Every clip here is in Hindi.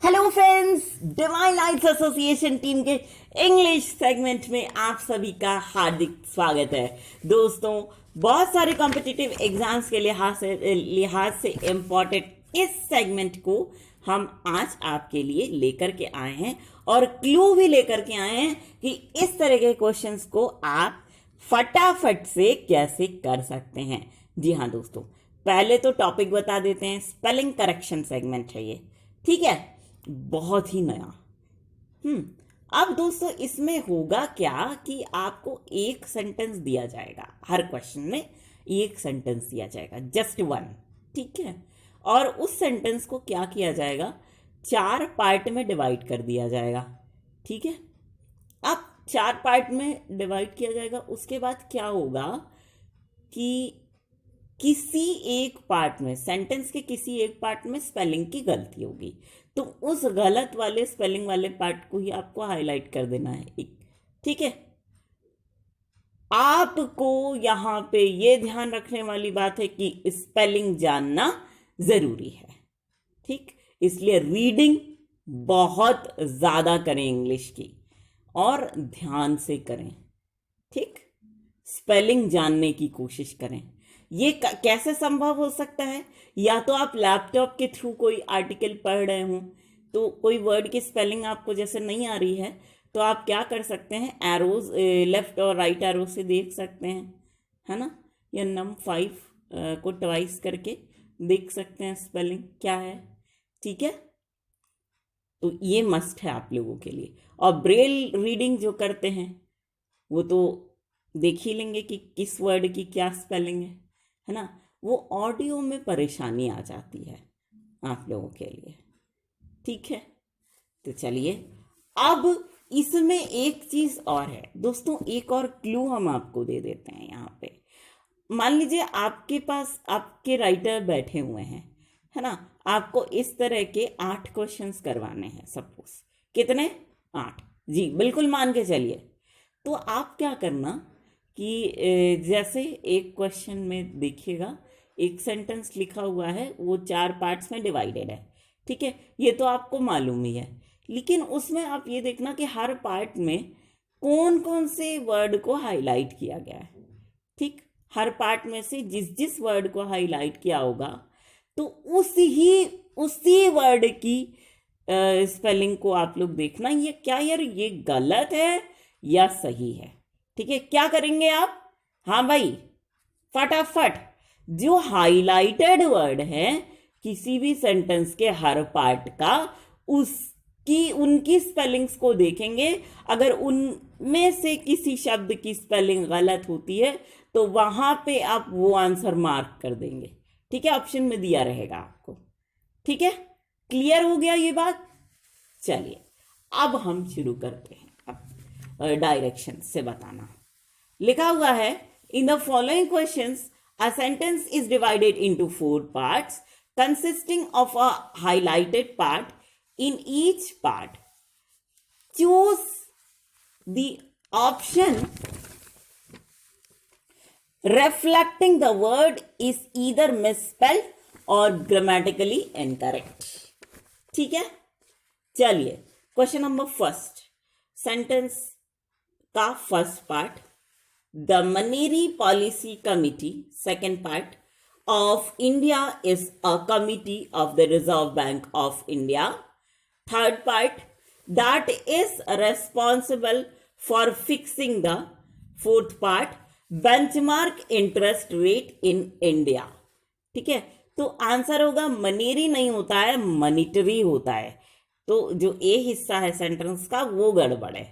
Hello friends, divine lights association team के इंग्लिश सेगमेंट में आप सभी का हार्दिक स्वागत है। दोस्तों, बहुत सारे कॉम्पिटिटिव एग्जाम्स के लिहाज से इम्पॉर्टेंट इस सेगमेंट को हम आज आपके लिए लेकर के आए हैं और क्लू भी लेकर के आए हैं कि इस तरह के क्वेश्चंस को आप फटाफट से कैसे कर सकते हैं। जी हाँ दोस्तों, पहले तो टॉपिक बता देते हैं। स्पेलिंग करेक्शन सेगमेंट है ये, ठीक है, बहुत ही नया। अब दोस्तों इसमें होगा क्या कि आपको एक सेंटेंस दिया जाएगा, हर क्वेश्चन में एक सेंटेंस दिया जाएगा, जस्ट वन, ठीक है। और उस सेंटेंस को क्या किया जाएगा, 4 पार्ट में डिवाइड कर दिया जाएगा, ठीक है। अब 4 पार्ट में डिवाइड किया जाएगा, उसके बाद क्या होगा कि किसी एक पार्ट में, सेंटेंस के किसी एक पार्ट में स्पेलिंग की गलती होगी, तो उस गलत वाले स्पेलिंग वाले पार्ट को ही आपको हाईलाइट कर देना है, ठीक है। आपको यहां पे ये ध्यान रखने वाली बात है कि स्पेलिंग जानना जरूरी है, ठीक। इसलिए रीडिंग बहुत ज्यादा करें इंग्लिश की और ध्यान से करें, ठीक। स्पेलिंग जानने की कोशिश करें। ये कैसे संभव हो सकता है? या तो आप लैपटॉप के थ्रू कोई आर्टिकल पढ़ रहे हो, तो कोई वर्ड की स्पेलिंग आपको जैसे नहीं आ रही है, तो आप क्या कर सकते हैं, एरोज लेफ्ट और राइट एरो से देख सकते हैं, है ना, या num5 को ट्वाइस करके देख सकते हैं स्पेलिंग क्या है, ठीक है। तो ये मस्ट है आप लोगों के लिए। और ब्रेल रीडिंग जो करते हैं वो तो देख ही लेंगे कि किस वर्ड की क्या स्पेलिंग है ना। वो ऑडियो में परेशानी आ जाती है आप लोगों के लिए, ठीक है। तो चलिए, अब इसमें एक चीज और है दोस्तों, एक और क्लू हम आपको दे देते हैं यहाँ पे। मान लीजिए आपके पास आपके राइटर बैठे हुए हैं, है ना, आपको इस तरह के 8 क्वेश्चंस करवाने हैं, सपोज। कितने? 8, जी बिल्कुल मान के चलिए। तो आप क्या करना कि जैसे एक क्वेश्चन में देखिएगा, एक सेंटेंस लिखा हुआ है, वो 4 पार्ट्स में डिवाइडेड है, ठीक है, ये तो आपको मालूम ही है। लेकिन उसमें आप ये देखना कि हर पार्ट में कौन कौन से वर्ड को हाईलाइट किया गया है, ठीक। हर पार्ट में से जिस जिस वर्ड को हाईलाइट किया होगा, तो उसी वर्ड की स्पेलिंग को आप लोग देखना, ये क्या यार, ये गलत है या सही है, ठीक है। क्या करेंगे आप? हाँ भाई, फटाफट जो हाईलाइटेड वर्ड है किसी भी सेंटेंस के हर पार्ट का, उनकी स्पेलिंग्स को देखेंगे। अगर उनमें से किसी शब्द की स्पेलिंग गलत होती है तो वहां पे आप वो आंसर मार्क कर देंगे, ठीक है, ऑप्शन में दिया रहेगा आपको, ठीक है। क्लियर हो गया ये बात? चलिए अब हम शुरू करते हैं। अब डायरेक्शन से बताना। लिखा हुआ है, in the following questions a sentence is divided into 4 parts consisting of a highlighted part. In each part, choose the option reflecting the word is either misspelled or grammatically incorrect, ठीक है। चलिए, क्वेश्चन नंबर फर्स्ट, सेंटेंस का first part, The Maneri Policy Committee, second part, of India is a committee of the Reserve Bank of India. Third part, that is responsible for fixing the, fourth part, benchmark interest rate in India. ठीक है, तो आंसर होगा मनेरी नहीं होता है, मॉनिटरी होता है। तो जो ए हिस्सा है सेंटेंस का वो गड़बड़ है,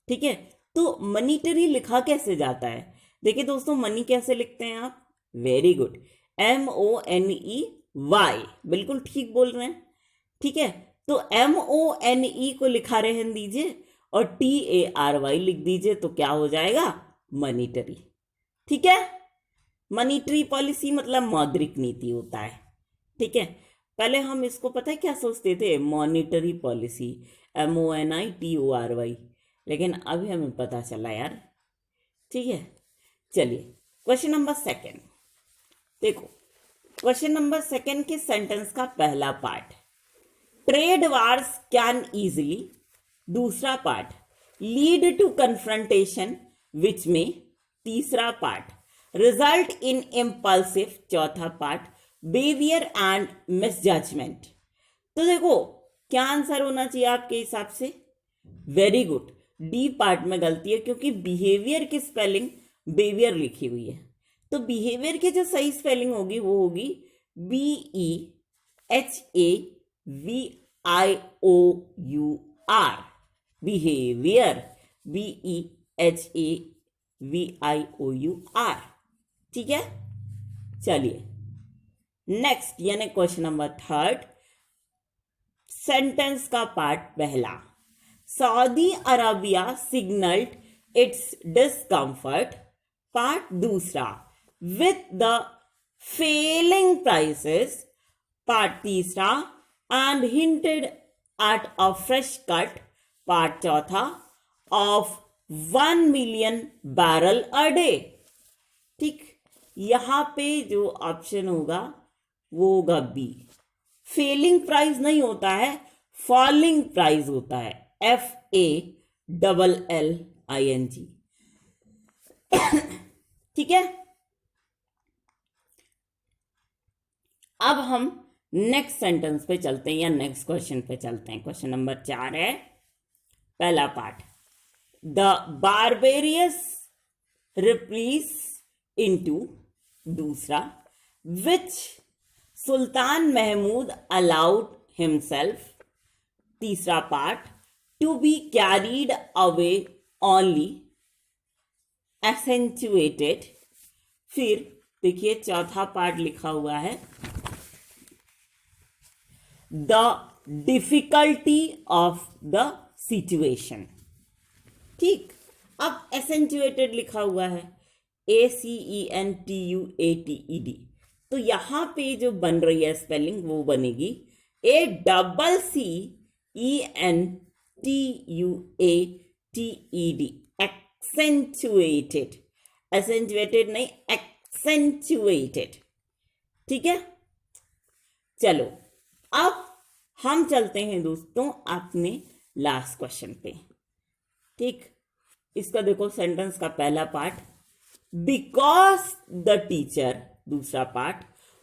ठीक है। तो मॉनिटरी लिखा कैसे जाता है? देखिए दोस्तों, मनी कैसे लिखते हैं आप? वेरी गुड, MONEY, बिल्कुल ठीक बोल रहे हैं, ठीक है। तो MONE को लिखा रहने दीजिए और TARY लिख दीजिए, तो क्या हो जाएगा? मॉनिटरी, ठीक है। मॉनिटरी पॉलिसी मतलब मौद्रिक नीति होता है, ठीक है। पहले हम इसको पता है क्या सोचते थे, मॉनिटरी पॉलिसी, MONITORY, लेकिन अभी हमें पता चला यार, ठीक है। चलिए, क्वेश्चन नंबर सेकंड देखो। क्वेश्चन नंबर सेकंड के सेंटेंस का पहला part, trade wars can easily, दूसरा पार्ट लीड टू कन्फ्रंटेशन विच में, तीसरा पार्ट रिजल्ट इन इम्पल्सिव, चौथा पार्ट बिहेवियर एंड मिसजजमेंट। तो देखो क्या आंसर होना चाहिए आपके हिसाब से? वेरी गुड, डी पार्ट में गलती है क्योंकि बिहेवियर की स्पेलिंग बिहेवियर लिखी हुई है। तो बिहेवियर की जो सही स्पेलिंग होगी वो होगी BEHAVIOUR, बिहेवियर, BEHAVIOUR। ठीक है, चलिए नेक्स्ट यानी क्वेश्चन नंबर थर्ड, सेंटेंस का पार्ट पहला, Saudi Arabia signalled its discomfort, part दूसरा with the falling prices, part तीसरा and hinted at a fresh cut, part चौथा of 1 million barrel a day. ठीक, यहां पे जो ऑप्शन होगा वो होगा बी। फेलिंग प्राइस नहीं होता है, फॉलिंग प्राइस होता है, FALLING। ठीक है, अब हम नेक्स्ट सेंटेंस पे चलते हैं या नेक्स्ट क्वेश्चन पे चलते हैं। क्वेश्चन नंबर 4 है, पहला part, the barbarous reprisals into, दूसरा which Sultan Mahmud allowed himself, तीसरा part to be carried away only, accentuated. फिर देखिए चौथा पार्ट लिखा हुआ है, the difficulty of the situation. ठीक, अब एसेंचुएटेड लिखा हुआ है, ACENTUATED, तो यहां पे जो बन रही है स्पेलिंग वो बनेगी ACCENTUATED, एक्सेंचुएटेड, एसेंचुएटेड नहीं, एक्सेंचुएटेड। ठीक है, चलो अब हम चलते हैं दोस्तों अपने लास्ट क्वेश्चन पे। ठीक, इसका देखो सेंटेंस का पहला पार्ट, बिकॉज द टीचर, दूसरा part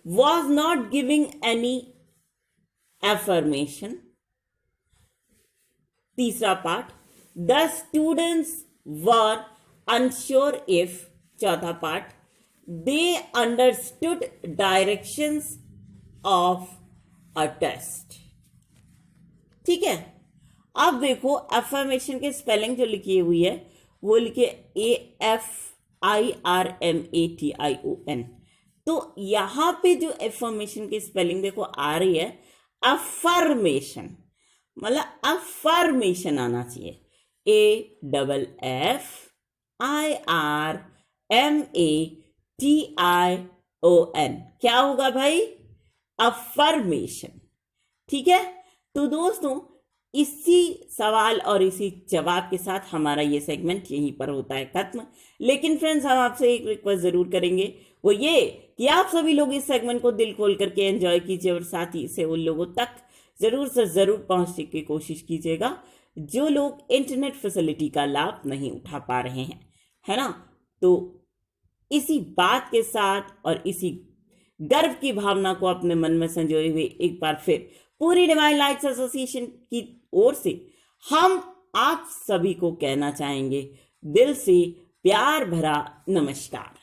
was not giving any affirmation, तीसरा part the students were unsure if, चौथा part they understood directions of a test. ठीक है, अब देखो एफर्मेशन के स्पेलिंग जो लिखी हुई है वो लिखिए AFIRMATION। तो यहां पे जो एफर्मेशन की स्पेलिंग देखो आ रही है अफर्मेशन, मतलब अफर्मेशन आना चाहिए, AFFIRMATION। क्या होगा भाई? अफर्मेशन। ठीक है, तो दोस्तों इसी सवाल और इसी जवाब के साथ हमारा ये सेगमेंट यहीं पर होता है खत्म। लेकिन फ्रेंड्स हम आपसे एक रिक्वेस्ट जरूर करेंगे, वो ये कि आप सभी लोग इस सेगमेंट को दिल खोल करके एंजॉय कीजिए और साथ ही इसे उन लोगों तक जरूर से जरूर पहुंचने की कोशिश कीजिएगा जो लोग इंटरनेट फैसिलिटी का लाभ नहीं उठा पा रहे हैं, है ना। तो इसी बात के साथ और इसी गर्व की भावना को अपने मन में संजोए हुए एक बार फिर पूरी डिवाइन लाइट्स एसोसिएशन की ओर से हम आप सभी को कहना चाहेंगे दिल से प्यार भरा नमस्कार।